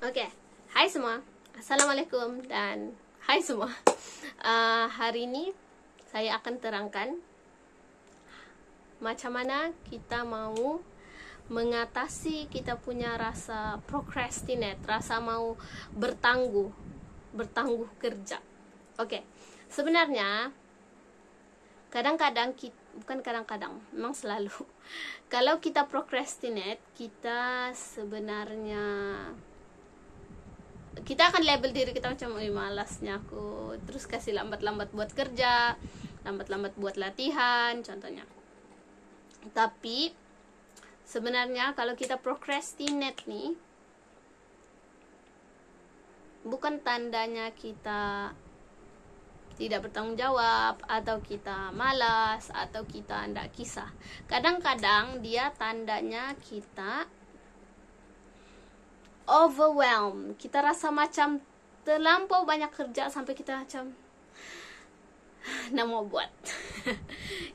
Oke, hai semua, assalamualaikum dan hai semua. Hari ini saya akan terangkan macam mana kita mau mengatasi kita punya rasa procrastinate, rasa mau bertangguh kerja. Oke, sebenarnya bukan kadang-kadang, memang selalu. Kalau kita procrastinate, kita sebenarnya kita akan label diri kita macam malasnya aku, terus kasih lambat-lambat buat kerja, lambat-lambat buat latihan contohnya. Tapi sebenarnya kalau kita procrastinate nih, bukan tandanya kita tidak bertanggung jawab, atau kita malas, atau kita tidak kisah. Kadang-kadang dia tandanya kita overwhelmed. Kita rasa macam terlampau banyak kerja sampai kita macam nak mau buat.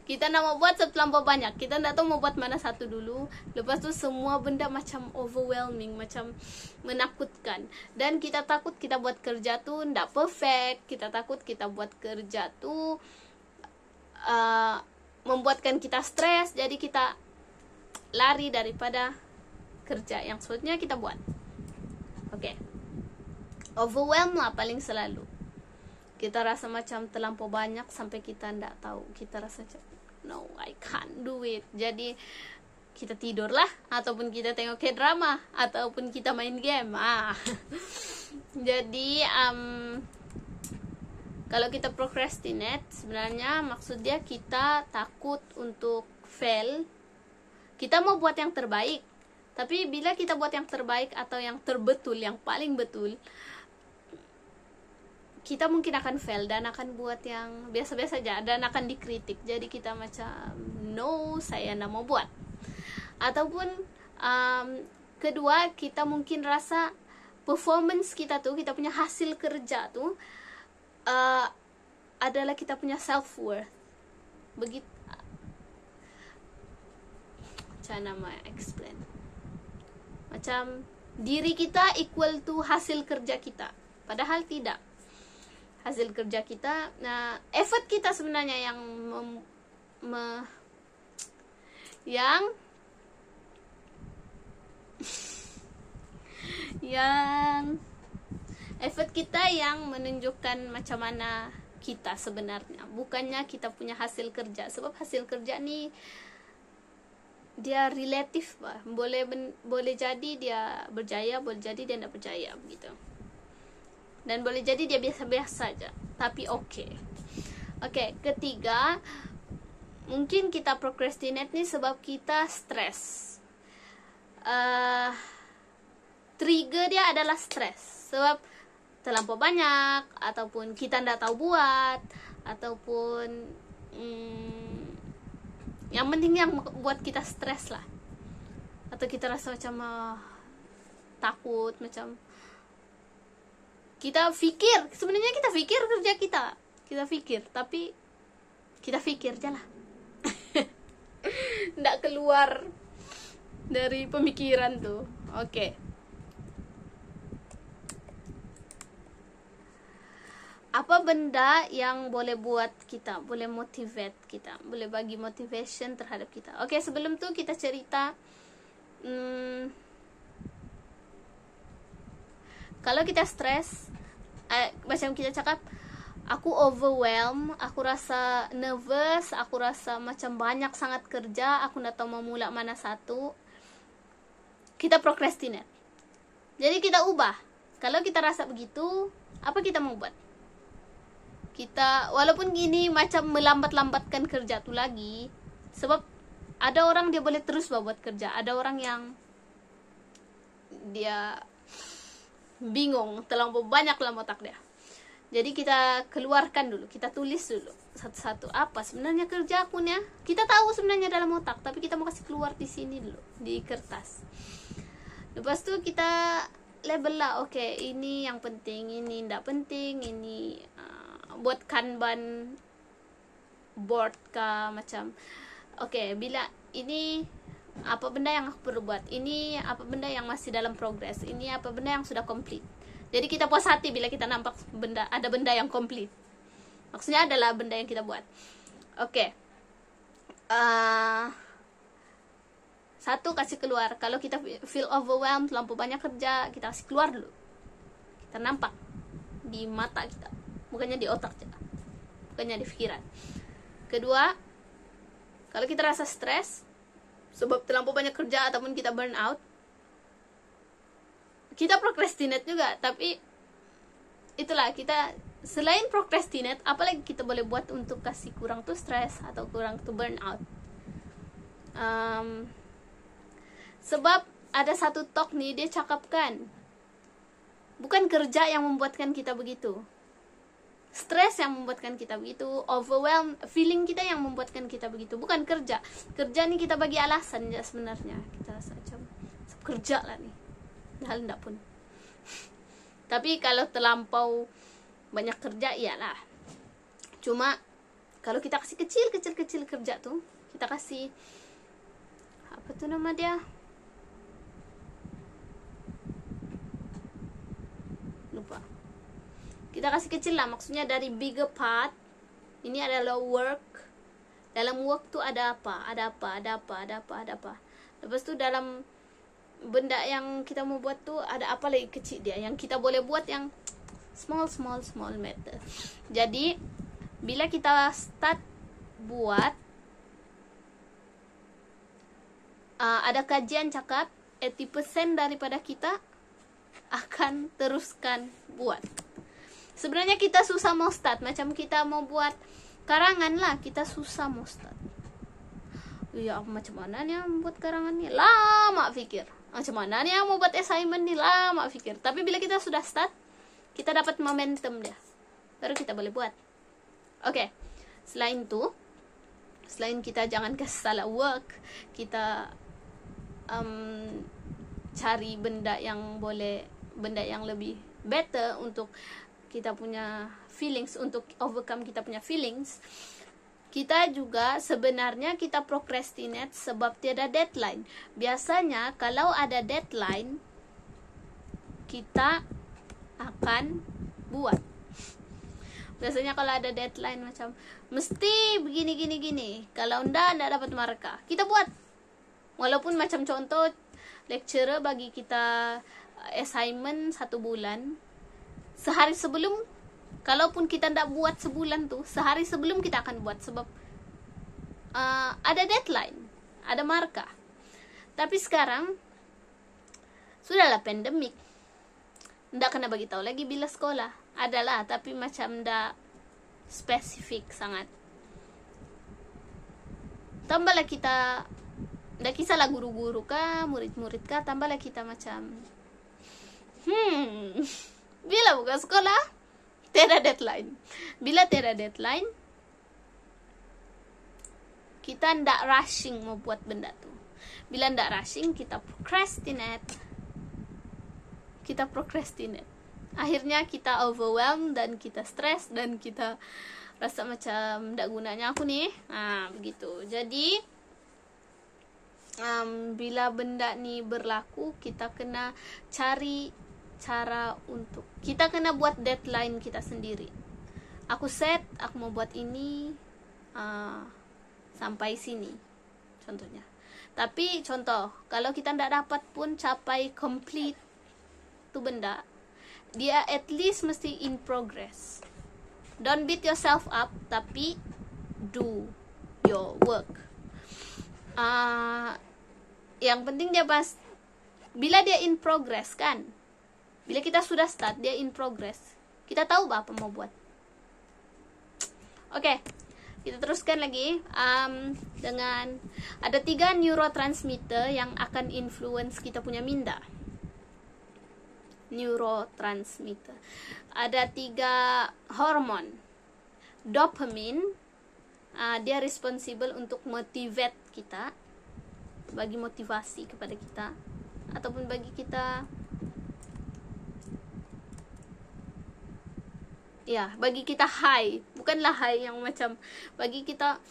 Kita nak mau buat terlampau banyak. Kita tidak tahu mau buat mana satu dulu. Lepas tu semua benda macam overwhelming, macam menakutkan. Dan kita takut kita buat kerja tu tidak perfect. Kita takut kita buat kerja tu membuatkan kita stres. Jadi kita lari daripada kerja yang sebetulnya kita buat. Oke. Overwhelm lah paling selalu. Kita rasa macam terlampau banyak sampai kita tidak tahu. Kita rasa macam no, I can't do it. Jadi kita tidur lah, ataupun kita tengok K-drama, ataupun kita main game. Jadi kalau kita procrastinate, sebenarnya maksudnya kita takut untuk fail. Kita mau buat yang terbaik, tapi bila kita buat yang terbaik atau yang terbetul, yang paling betul, kita mungkin akan fail dan akan buat yang biasa-biasa saja dan akan dikritik. Jadi kita macam no, saya tidak mau buat. Ataupun kedua, kita mungkin rasa performance kita tuh, kita punya hasil kerja tuh adalah kita punya self worth. Begitu macam nama explain, macam diri kita equal to hasil kerja kita, padahal tidak. Hasil kerja kita, nah effort kita sebenarnya yang effort kita yang menunjukkan macam mana kita sebenarnya, bukannya kita punya hasil kerja. Sebab hasil kerja nih dia relatif, bah. Boleh jadi dia berjaya, boleh jadi dia tidak berjaya begitu. Dan boleh jadi dia biasa-biasa saja, tapi oke. Ketiga, mungkin kita procrastinate nih sebab kita stres. Trigger dia adalah stres, sebab terlampau banyak, ataupun kita tidak tahu buat, ataupun yang penting yang buat kita stres lah, atau kita rasa macam takut, macam kita fikir, sebenarnya kita fikir kerja kita fikir, tapi kita fikir aja lah. Nggak keluar dari pemikiran tuh. Oke. Apa benda yang boleh buat kita, boleh motivate kita, boleh bagi motivation terhadap kita? Oke, sebelum tuh kita cerita, kalau kita stres, macam kita cakap, aku overwhelmed, aku rasa nervous, aku rasa macam banyak sangat kerja, aku tidak tahu mau mula mana satu. Kita procrastinate. Jadi kita ubah. Kalau kita rasa begitu, apa kita mau buat? Kita, walaupun gini macam melambat-lambatkan kerja tu lagi, sebab ada orang dia boleh terus buat kerja, ada orang yang dia bingung, terlalu banyak dalam otak dia. Jadi kita keluarkan dulu, kita tulis dulu satu-satu apa sebenarnya kerja aku nih. Kita tahu sebenarnya dalam otak, tapi kita mau kasih keluar di sini dulu, di kertas. Lepas tu kita label lah, oke, ini yang penting, ini tidak penting, ini buat kanban board kah, macam oke, bila ini apa benda yang aku perlu buat, ini apa benda yang masih dalam progress, ini apa benda yang sudah komplit. Jadi kita puas hati bila kita nampak ada benda yang komplit. Maksudnya adalah benda yang kita buat. Oke. Satu, kasih keluar. Kalau kita feel overwhelmed, terlalu banyak kerja, kita kasih keluar dulu. Kita nampak di mata kita, bukannya di otak kita, bukannya di pikiran. Kedua, kalau kita rasa stres sebab terlalu banyak kerja ataupun kita burn out, kita procrastinate juga. Tapi itulah, kita selain procrastinate, apalagi kita boleh buat untuk kasih kurang tuh stres atau kurang tuh burn out. Sebab ada satu talk nih, dia cakapkan bukan kerja yang membuatkan kita begitu, stres yang membuatkan kita begitu, overwhelm feeling kita yang membuatkan kita begitu, bukan kerja. Kerja nih kita bagi alasan ya sebenarnya, kita rasa macam kerja lah nih, padahal enggak pun. Tapi kalau terlampau banyak kerja, iyalah. Cuma kalau kita kasih kecil kerja tuh, kita kasih apa tuh nama dia, lupa. Kita kasih kecil lah, maksudnya dari bigger part. Ini adalah work. Dalam work tuh ada apa. Lepas tuh dalam benda yang kita mau buat tuh ada apa lagi kecil dia, yang kita boleh buat yang small matter. Jadi bila kita start buat, ada kajian cakap 80% daripada kita akan teruskan buat. Sebenarnya kita susah mau start, macam kita mau buat karangan lah, kita susah mau start. Ya macam mana nih membuat karangan nih, lama pikir. Macam mana nih mau buat assignment nih, lama pikir. Tapi bila kita sudah start, kita dapat momentum dia, baru kita boleh buat. Oke. Selain itu, selain kita jangan kasih salah work, kita cari benda yang lebih better untuk kita punya feelings, untuk overcome kita punya feelings. Kita juga sebenarnya kita procrastinate sebab tiada deadline. Biasanya kalau ada deadline, kita akan buat. Biasanya kalau ada deadline macam mesti begini. Kalau ndak dapat markah, kita buat. Walaupun macam contoh lecturer bagi kita assignment 1 bulan, sehari sebelum, kalaupun kita ndak buat sebulan tuh, sehari sebelum kita akan buat, sebab ada deadline, ada markah. Tapi sekarang sudahlah pandemik, ndak kena bagi tahu lagi bila sekolah adalah, tapi macam ndak spesifik sangat. Tambahlah kita, ndak kisahlah guru-guru kah, murid-murid kah, tambahlah kita macam bila buka sekolah tiada deadline. Bila tiada deadline, kita ndak rushing mau buat benda tuh. Bila ndak rushing, kita procrastinate. Akhirnya kita overwhelmed dan kita stres dan kita rasa macam ndak gunanya aku nih. Begitu. Jadi bila benda ni berlaku, kita kena cari cara untuk, kita kena buat deadline kita sendiri. Aku mau buat ini sampai sini contohnya. Tapi contoh, kalau kita ndak dapat pun capai complete tu benda, dia at least mesti in progress. Don't beat yourself up, tapi do your work. Yang penting dia bila dia in progress kan, bila kita sudah start dia in progress, kita tahu apa mau buat. Oke, kita teruskan lagi dengan ada 3 neurotransmitter yang akan influence kita punya minda. Neurotransmitter, ada 3 hormon. Dopamine, dia responsible untuk motivate kita, bagi motivasi kepada kita, ataupun bagi kita, ya, bagi kita high. Bukanlah high yang macam, bagi kita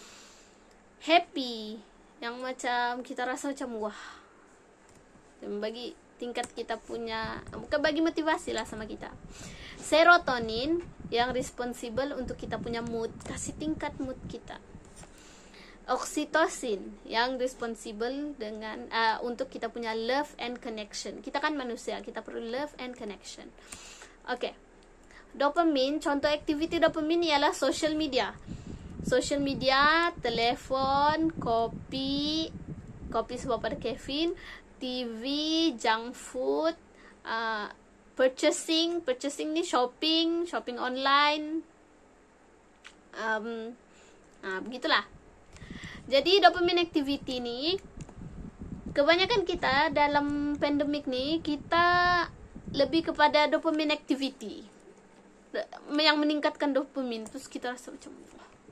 happy, yang macam kita rasa macam wah, bagi tingkat kita punya, bukan bagi motivasi lah sama kita. Serotonin yang responsible untuk kita punya mood, kasih tingkat mood kita. Oksitosin yang responsible dengan untuk kita punya love and connection. Kita kan manusia, kita perlu love and connection. Oke. Dopamin, contoh aktiviti dopamin ialah social media. Social media, telepon, kopi sebab ada caffeine, TV, junk food, purchasing ni shopping online, begitulah. Jadi dopamine activity ni, kebanyakan kita dalam pandemik ni kita lebih kepada dopamine activity yang meningkatkan dopamin, terus kita rasa macam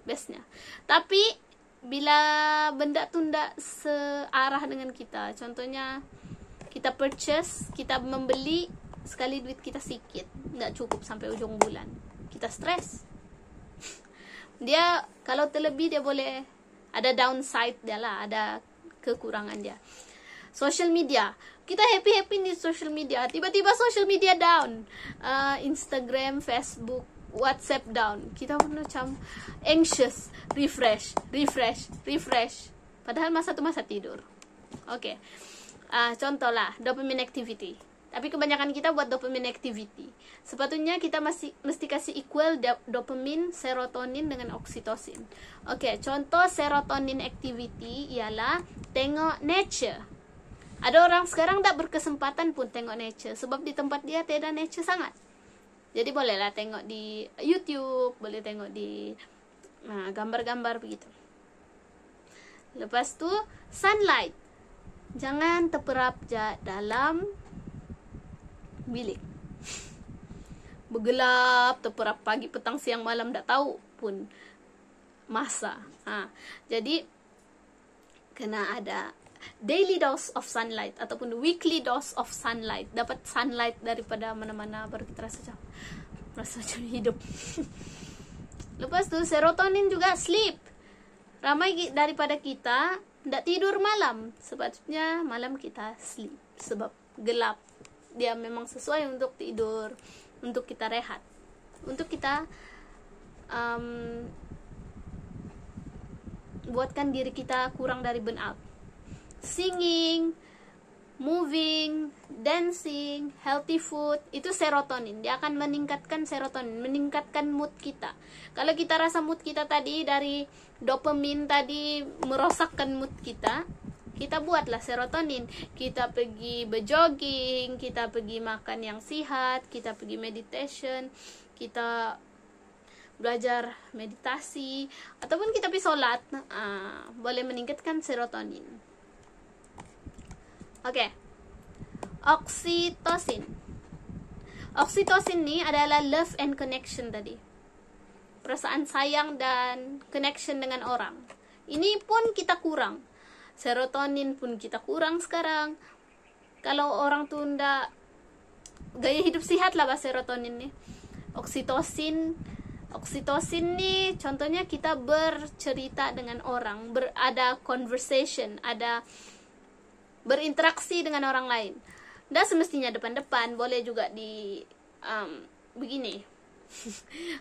bestnya. Tapi bila benda tu tidak searah dengan kita, contohnya kita purchase, kita membeli sekali duit kita sikit, tidak cukup sampai ujung bulan, kita stres. Dia kalau terlebih dia boleh ada downside dia lah, ada kekurangan dia. Social media, kita happy di social media, tiba-tiba social media down, Instagram, Facebook, WhatsApp down, kita pun macam anxious, refresh. Padahal masa tu masa tidur. Oke. Contoh lah dopamine activity. Tapi kebanyakan kita buat dopamine activity. Sepatutnya kita mesti kasih equal dopamine, serotonin dengan oksitosin. Oke, contoh serotonin activity ialah tengok nature. Ada orang sekarang tak berkesempatan pun tengok nature sebab di tempat dia tidak nature sangat. Jadi bolehlah tengok di YouTube, boleh tengok di gambar-gambar begitu. Lepas tu sunlight. Jangan terperap dalam bilik. Bergelap, terperap pagi, petang, siang, malam, tak tahu pun masa. Jadi kena ada daily dose of sunlight ataupun weekly dose of sunlight. Dapat sunlight daripada mana-mana baru kita rasa macam hidup. Lepas tu serotonin juga sleep. Ramai daripada kita tidak tidur malam, sebabnya malam kita sleep sebab gelap. Dia memang sesuai untuk tidur, untuk kita rehat, untuk kita buatkan diri kita kurang dari burnout. Singing, moving, dancing, healthy food, itu serotonin. Dia akan meningkatkan serotonin, meningkatkan mood kita. Kalau kita rasa mood kita tadi dari dopamin tadi merosakkan mood kita, kita buatlah serotonin. Kita pergi berjogging, kita pergi makan yang sihat, kita pergi meditation, kita belajar meditasi, ataupun kita pergi solat, boleh meningkatkan serotonin. Oke. Oksitosin. Oksitosin ni adalah love and connection tadi. Perasaan sayang dan connection dengan orang. Ini pun kita kurang. Serotonin pun kita kurang sekarang. Kalau orang tu ndak gaya hidup sehat lah bahasa serotonin ni. Oksitosin ni contohnya kita bercerita dengan orang, ada conversation, ada berinteraksi dengan orang lain. Dah semestinya depan-depan, boleh juga di begini.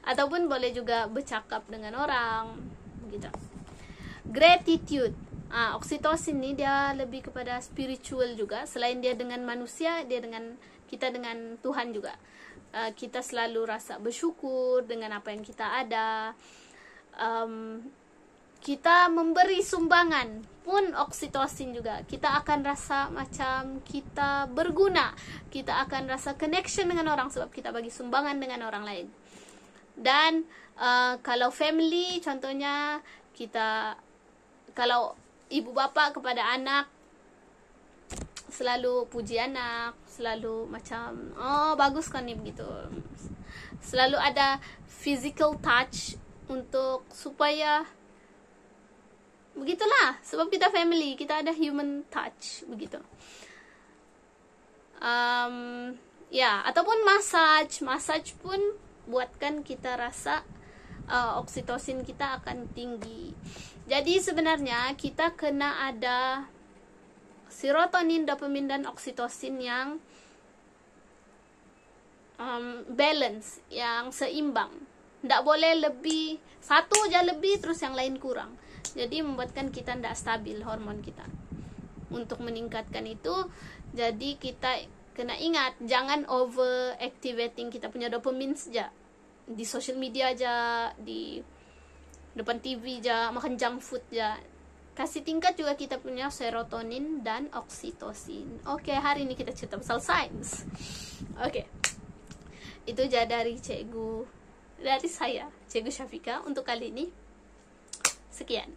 Ataupun boleh juga bercakap dengan orang begitu. Gratitude. Oksitosin ni dia lebih kepada spiritual juga. Selain dia dengan manusia, dia dengan kita dengan Tuhan juga. Kita selalu rasa bersyukur dengan apa yang kita ada. Kita memberi sumbangan pun oksitosin juga. Kita akan rasa macam kita berguna. Kita akan rasa connection dengan orang sebab kita bagi sumbangan dengan orang lain. Dan kalau family, contohnya kita, kalau ibu bapa kepada anak, selalu puji anak, selalu macam bagus kan ni begitu. Selalu ada physical touch untuk supaya begitulah, sebab kita family, kita ada human touch begitu. Ataupun massage pun buatkan kita rasa oksitosin kita akan tinggi. Jadi sebenarnya kita kena ada serotonin, dopamin, dan oksitosin yang balance, yang seimbang. Tidak boleh lebih, satu aja lebih terus yang lain kurang. Jadi membuatkan kita tidak stabil hormon kita. Untuk meningkatkan itu, jadi kita kena ingat jangan over activating kita punya dopamin saja di social media aja, di depan TV aja, makan junk food aja. Kasih tingkat juga kita punya serotonin dan oksitosin. Oke, hari ini kita cerita pasal sains. Oke. Itu aja dari saya, Cikgu Syafika untuk kali ini. Sekian.